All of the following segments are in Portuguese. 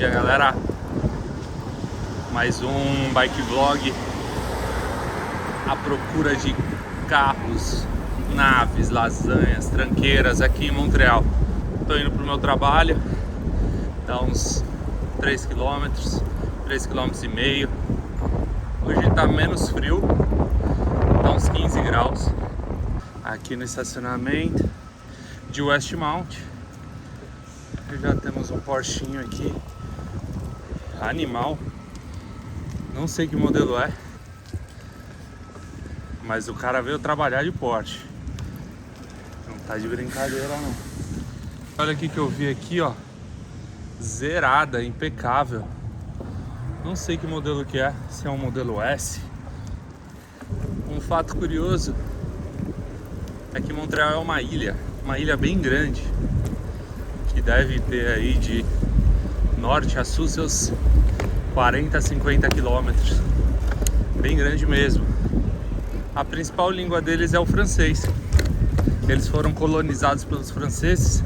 dia, galera. Mais um bike vlog à procura de carros, naves, lasanhas, tranqueiras aqui em Montreal. Tô indo pro meu trabalho, dá uns 3 km, 3,5 km. Hoje tá menos frio, tá uns 15 graus. Aqui no estacionamento de Westmount. Já temos um Porschinho aqui, animal. Não sei que modelo é, mas o cara veio trabalhar de Porsche. Não tá de brincadeira não. Olha aqui que eu vi aqui, ó, zerada, impecável. Não sei que modelo que é, se é um modelo S. Um fato curioso é que Montreal é uma ilha bem grande, que deve ter aí de norte a sul seus 40, 50 quilômetros. Bem grande mesmo. A principal língua deles é o francês. Eles foram colonizados pelos franceses,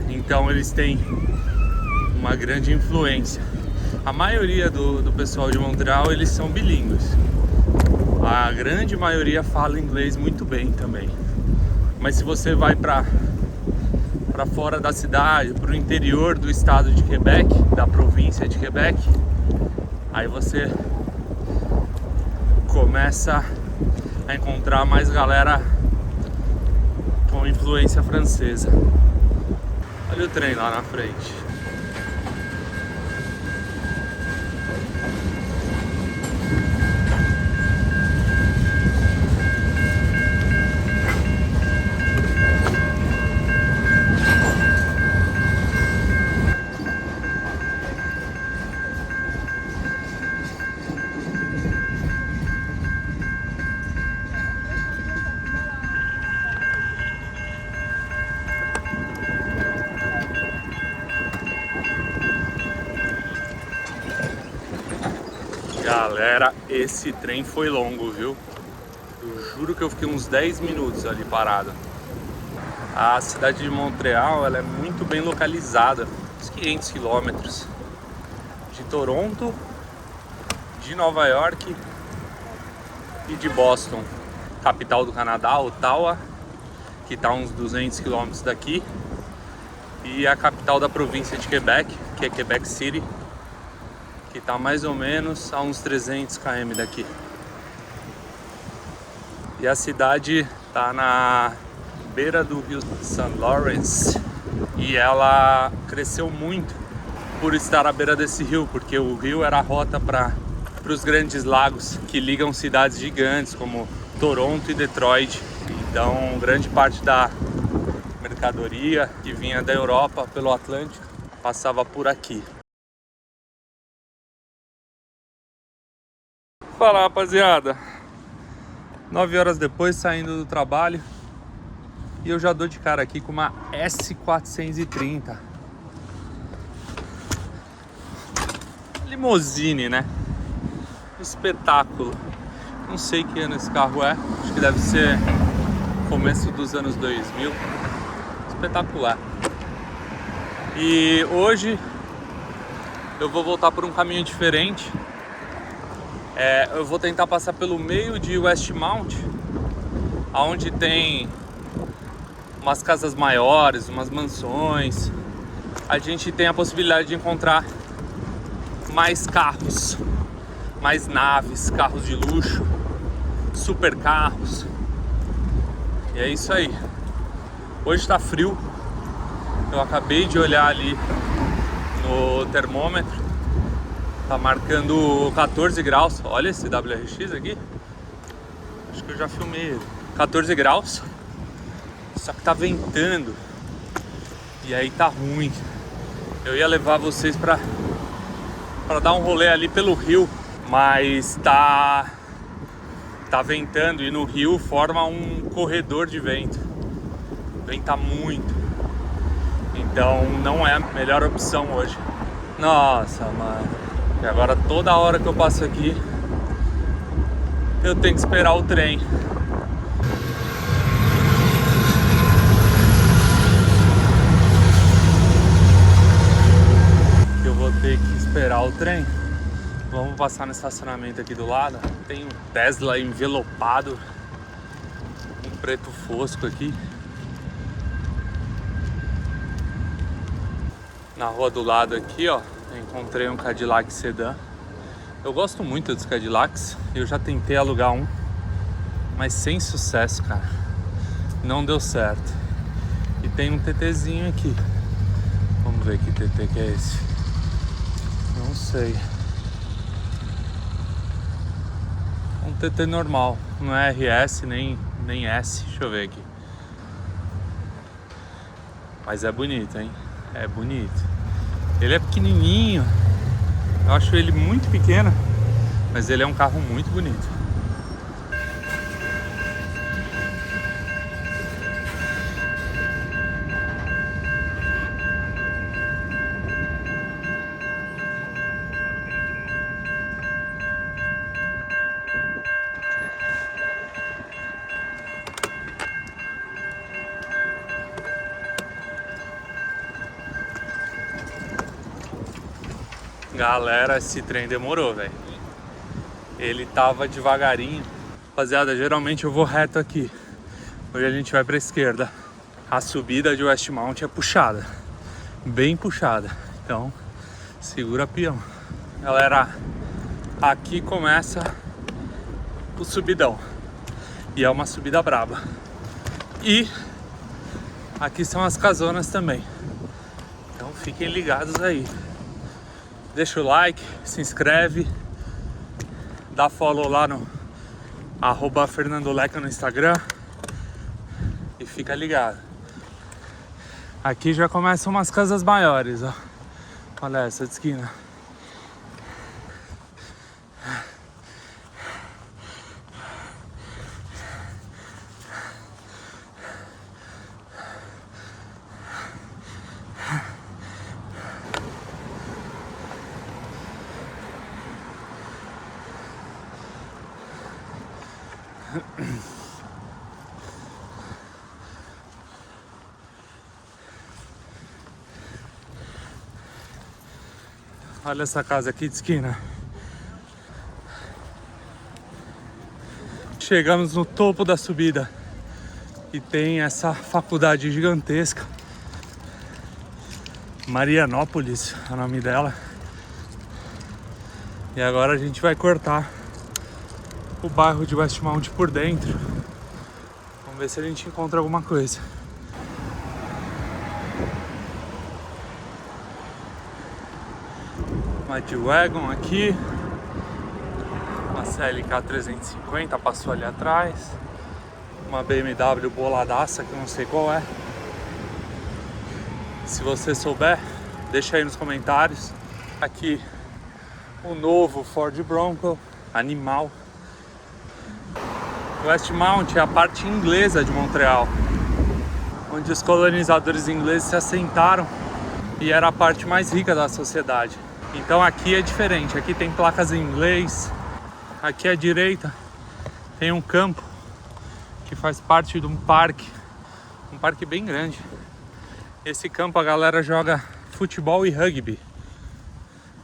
então eles têm uma grande influência. A maioria do pessoal de Montreal, eles são bilíngues. A grande maioria fala inglês muito bem também. Mas se você vai para fora da cidade, para o interior do estado de Quebec, da província de Quebec, aí você começa a encontrar mais galera com influência francesa. Olha o trem lá na frente. Galera, esse trem foi longo, viu? Eu juro que eu fiquei uns 10 minutos ali parado. A cidade de Montreal, ela é muito bem localizada, uns 500 quilômetros de Toronto, de Nova York e de Boston. Capital do Canadá, Ottawa, que está uns 200 quilômetros daqui, e a capital da província de Quebec, que é Quebec City, que está mais ou menos a uns 300 km daqui. E a cidade está na beira do rio St. Lawrence, e ela cresceu muito por estar à beira desse rio, porque o rio era a rota para os grandes lagos que ligam cidades gigantes como Toronto e Detroit. Então grande parte da mercadoria que vinha da Europa pelo Atlântico passava por aqui. Fala, rapaziada, 9 horas depois, saindo do trabalho, e eu já dou de cara aqui com uma S430 limousine, né? Espetáculo. Não sei que ano esse carro é, acho que deve ser começo dos anos 2000. Espetacular. E hoje eu vou voltar por um caminho diferente. Eu vou tentar passar pelo meio de Westmount, onde tem umas casas maiores, umas mansões. A gente tem a possibilidade de encontrar mais carros, mais naves, carros de luxo, super carros. E é isso aí. Hoje tá frio. Eu acabei de olhar ali no termômetro. Tá marcando 14 graus. Olha esse WRX aqui. Acho que eu já filmei ele. 14 graus. Só que tá ventando. E aí tá ruim. Eu ia levar vocês pra dar um rolê ali pelo rio, mas tá ventando, e no rio forma um corredor de vento. Venta muito. Então não é a melhor opção hoje. Nossa, mano. E agora toda hora que eu passo aqui eu tenho que esperar o trem. Eu vou ter que esperar o trem. Vamos passar no estacionamento aqui do lado. Tem um Tesla envelopado, um preto fosco aqui. Na rua do lado aqui, ó, encontrei um Cadillac Sedan. Eu gosto muito dos Cadillacs. Eu já tentei alugar um, mas sem sucesso, cara. Não deu certo. E tem um TTzinho aqui. Vamos ver que TT que é esse. Não sei. Um TT normal. Não é RS nem S. Deixa eu ver aqui. Mas é bonito, hein? É bonito. Ele é pequenininho. Eu acho ele muito pequeno, mas ele é um carro muito bonito. Galera, esse trem demorou, velho. Ele tava devagarinho. Rapaziada, geralmente eu vou reto aqui. Hoje a gente vai pra esquerda. A subida de Westmount é puxada. Bem puxada. Então, segura peão. Galera, aqui começa o subidão. E é uma subida braba. E aqui são as casonas também. Então fiquem ligados aí. Deixa o like, se inscreve, dá follow lá no @FernandoLeca no Instagram e fica ligado. Aqui já começam umas casas maiores, ó. Olha essa de esquina. Olha essa casa aqui de esquina. Chegamos no topo da subida e tem essa faculdade gigantesca. Marianópolis é o nome dela. E agora a gente vai cortar o bairro de Westmount por dentro. Vamos ver se a gente encontra alguma coisa. Uma G-Wagon aqui. Uma CLK 350 passou ali atrás. Uma BMW boladaça que eu não sei qual é. Se você souber, deixa aí nos comentários. Aqui o novo Ford Bronco, animal. Westmount é a parte inglesa de Montreal, onde os colonizadores ingleses se assentaram e era a parte mais rica da sociedade. Então aqui é diferente, aqui tem placas em inglês. Aqui à direita tem um campo que faz parte de um parque bem grande. Esse campo a galera joga futebol e rugby.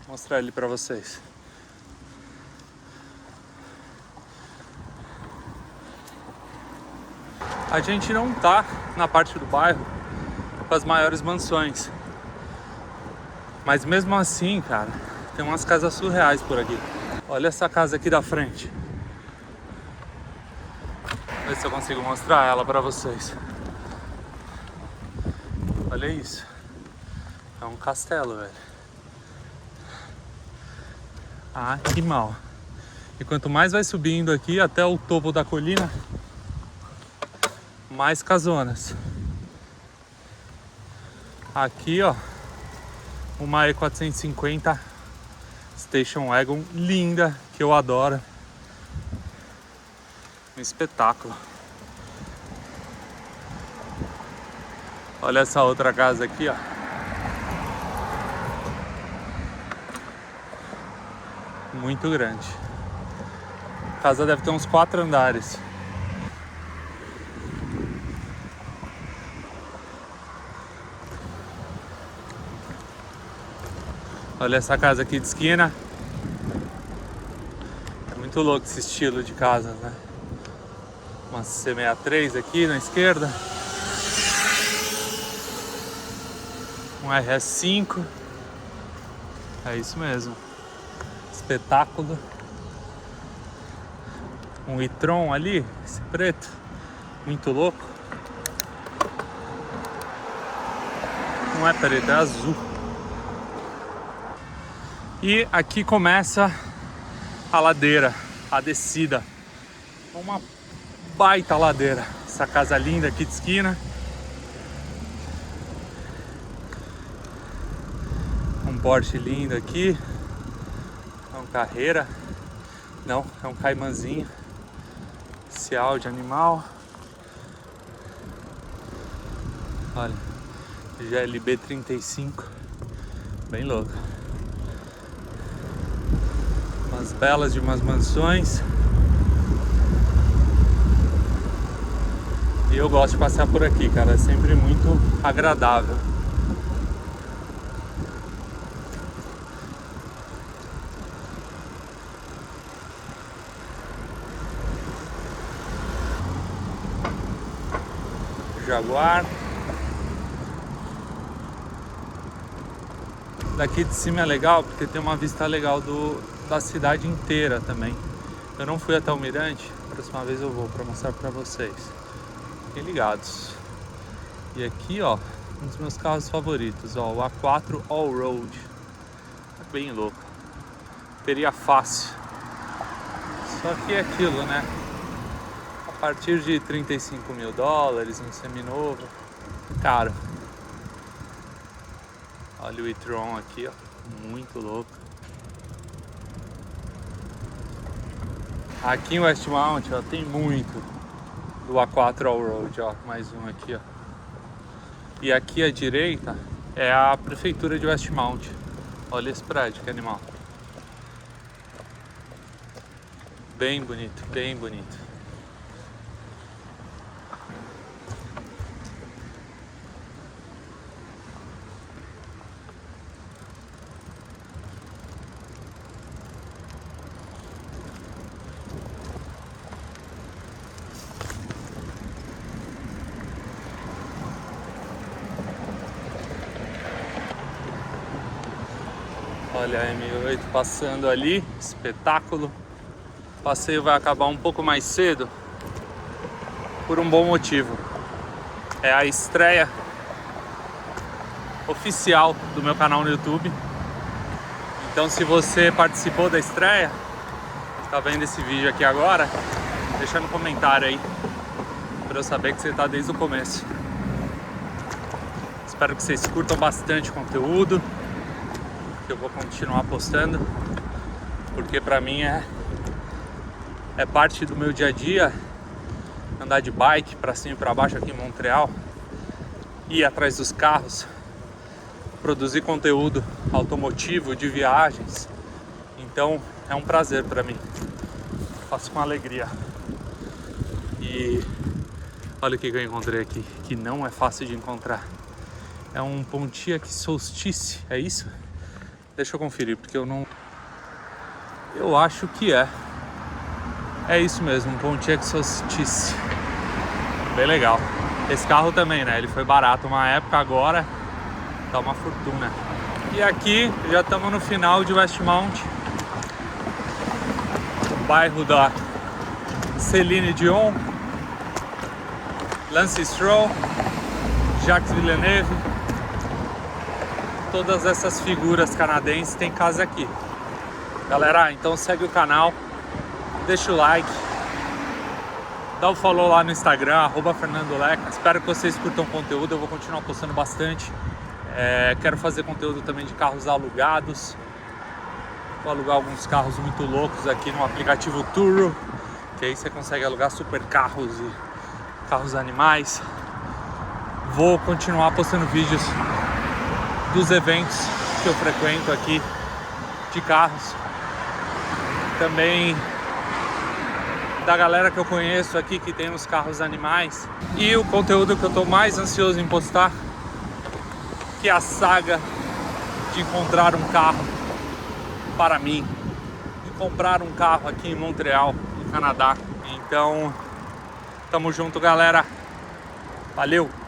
Vou mostrar ele pra vocês. A gente não tá na parte do bairro com as maiores mansões, mas mesmo assim, cara, tem umas casas surreais por aqui. Olha essa casa aqui da frente. Vou ver se eu consigo mostrar ela pra vocês. Olha isso. É um castelo, velho. Ah, que mal. E quanto mais vai subindo aqui até o topo da colina, mais casonas. Aqui, ó, uma E450 Station Wagon linda, que eu adoro. Um espetáculo. Olha essa outra casa aqui, ó. Muito grande. A casa deve ter uns 4 andares. Olha essa casa aqui de esquina. É muito louco esse estilo de casa, né? Uma C63 aqui na esquerda. Um RS5. É isso mesmo. Espetáculo. Um e-tron ali, esse preto. Muito louco. Não é preto, é azul. E aqui começa a ladeira, a descida. Uma baita ladeira. Essa casa linda aqui de esquina. Um Porsche lindo aqui. É um Carrera. Não, é um Caymanzinho. Esse Audi animal. Olha, GLB 35. Bem louco. Umas belas de umas mansões. E eu gosto de passear por aqui, cara. É sempre muito agradável. Jaguar. Daqui de cima é legal porque tem uma vista legal da cidade inteira também. Eu não fui até o Mirante, próxima vez eu vou para mostrar para vocês. Fiquem ligados. E aqui, ó, um dos meus carros favoritos, ó, o A4 Allroad. É bem louco. Teria fácil. Só que é aquilo, né? A partir de 35 mil dólares, um seminovo, caro. Olha o e-tron aqui, ó, muito louco. Aqui em Westmount, ó, tem muito do A4 Allroad, ó, mais um aqui, ó. E aqui à direita é a prefeitura de Westmount. Olha esse prédio, que animal. Bem bonito, bem bonito. Olha a M8 passando ali, espetáculo. O passeio vai acabar um pouco mais cedo por um bom motivo. É a estreia oficial do meu canal no YouTube. Então, se você participou da estreia, está vendo esse vídeo aqui agora, deixa no comentário aí para eu saber que você está desde o começo. Espero que vocês curtam bastante o conteúdo, que eu vou continuar postando, porque pra mim é parte do meu dia a dia andar de bike pra cima e pra baixo aqui em Montreal, ir atrás dos carros, produzir conteúdo automotivo de viagens. Então é um prazer pra mim, faço com alegria. E olha o que eu encontrei aqui, que não é fácil de encontrar. É um Pontiac Solstice, é isso? Deixa eu conferir, porque eu não... Eu acho que é. É isso mesmo, um Pontiac Solstice. Bem legal. Esse carro também, né? Ele foi barato uma época, agora tá uma fortuna. E aqui já estamos no final de Westmount. Bairro da Céline Dion, Lance Stroll, Jacques Villeneuve. Todas essas figuras canadenses têm casa aqui. Galera, então segue o canal, deixa o like, dá o follow lá no Instagram, @FernandoLeca. Espero que vocês curtam o conteúdo, eu vou continuar postando bastante. Quero fazer conteúdo também de carros alugados. Vou alugar alguns carros muito loucos aqui no aplicativo Turo, que aí você consegue alugar super carros e carros animais. Vou continuar postando vídeos dos eventos que eu frequento aqui de carros, também da galera que eu conheço aqui que tem os carros animais, e o conteúdo que eu tô mais ansioso em postar, que é a saga de encontrar um carro para mim, de comprar um carro aqui em Montreal, no Canadá. Então, tamo junto, galera. Valeu!